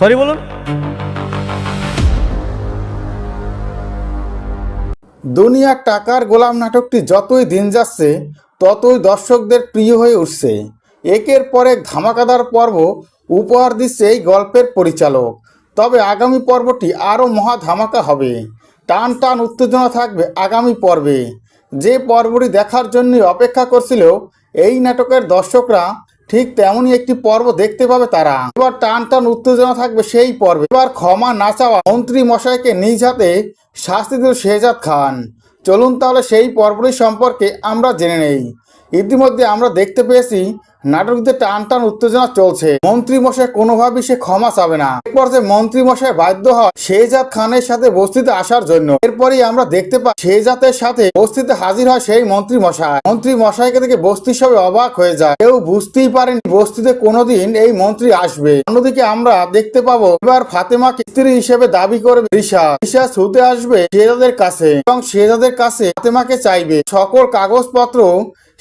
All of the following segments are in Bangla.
সরি বলুন। দুনিয়ার টাকার গোলাম নাটকটি যতই দিন যাচ্ছে ততই দর্শকদের প্রিয় হয়ে উঠছে। একের পর এক ধামাকাদার পর্ব উপহার দিচ্ছে এই গল্পের পরিচালক। তবে আগামী পর্বটি আরও মহা ধামাকা হবে। টান টান উত্তেজনা থাকবে আগামী পর্বে। যে পর্বটি দেখার জন্য অপেক্ষা করছিল এই নাটকের দর্শকরা, ঠিক তেমনই একটি পর্ব দেখতে পাবে তারা। এবার টান টান উত্তেজনা থাকবে সেই পর্বে। এবার ক্ষমা না চাওয়া মন্ত্রী মশাইকে নিজ হাতে শাস্তি দিল শেহজাদ খান। চলুন তাহলে সেই পর্বটি সম্পর্কে আমরা জেনে নেই। ইতিমধ্যে আমরা দেখতে পেয়েছি নাটকটিতে টান টান উত্তেজনা চলছে। মন্ত্রী মশাই কোনোভাবেই সে ক্ষমা চাবে না। এরপর যে মন্ত্রী মশাই বাধ্য হয় শেহজাদ খানের সাথে বস্তিতে আসার জন্য। এরপরই আমরা দেখতে পাই শেহজাদের সাথে বস্তিতে হাজির হয় সেই মন্ত্রী মশাই। মন্ত্রী মশাইকে দেখে বস্তির সবাই অবাক হয়ে যায়। কেউ বুঝতেই পারেনি বস্তিতে কোনোদিন এই মন্ত্রী আসবে। অন্যদিকে আমরা দেখতে পাবো এবার ফাতেমাকে স্ত্রী হিসেবে দাবি করবে রিশাদ। রিশাদ ছুটে আসবে শেহজাদের কাছে এবং শেহজাদের কাছে ফাতেমাকে চাইবে। সকল কাগজপত্র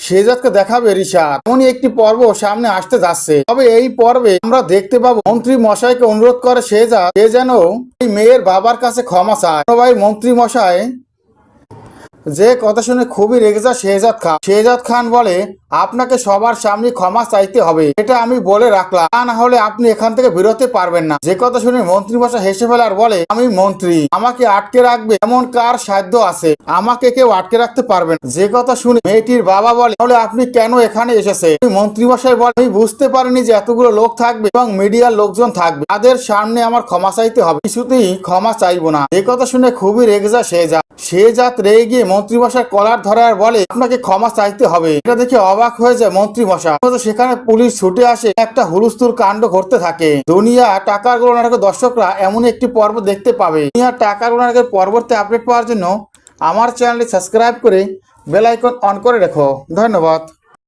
শেহজাদকে দেখাবে রিশাদ। এমনই একটি পর্ব সামনে আসতে যাচ্ছে। তবে এই পর্বে আমরা দেখতে পাবো মন্ত্রী মশাইকে অনুরোধ করে শেহজাদ সে যেন এই মেয়ের বাবার কাছে ক্ষমা চায়। ভাই মন্ত্রী মশাই যে কথা শুনে খুবই রেগে যায় শেহজাদ খান। শেহজাদ খান বলে, আপনাকে সবার সামনে ক্ষমা চাইতে হবে, এটা আমি বলে রাখলাম, তা না হলে আপনি এখান থেকে বেরোতে পারবেন না। যে কথা শুনে মন্ত্রী মশাই হেসে ফেলে আর বলে, আমি মন্ত্রী, আমাকে আটকে রাখবে এমন কার সাধ্য আছে? আমাকে কেউ আটকে রাখতে পারবে না। যে কথা শুনে মেয়েটির বাবা বলে, তাহলে আপনি কেন এখানে এসেছে? মন্ত্রী মশাই বলে, আমি বুঝতে পারিনি যে এতগুলো লোক থাকবে এবং মিডিয়ার লোকজন থাকবে, তাদের সামনে আমার ক্ষমা চাইতে হবে, কিছুতেই ক্ষমা চাইবো না। যে কথা শুনে খুবই রেগে যায় শেহজাদ। শেহজাদ রেগে গিয়ে মন্ত্রী মশাই কলার ধরে আর বলে, আপনাকে ক্ষমা চাইতে হবে। এটা দেখে অবাক হয়ে যায় মন্ত্রী মশাই। সেখানে পুলিশ ছুটে আসে, একটা হুলস্থুল কাণ্ড ঘটতে থাকে। দুনিয়া টাকার গোলা নাটকের দর্শকরা এমন একটি পর্ব দেখতে পাবে। দুনিয়া টাকার গোলা নাটকের পরবর্তী আপডেট পাওয়ার জন্য আমার চ্যানেলটি সাবস্ক্রাইব করে বেল আইকন অন করে রেখো। ধন্যবাদ।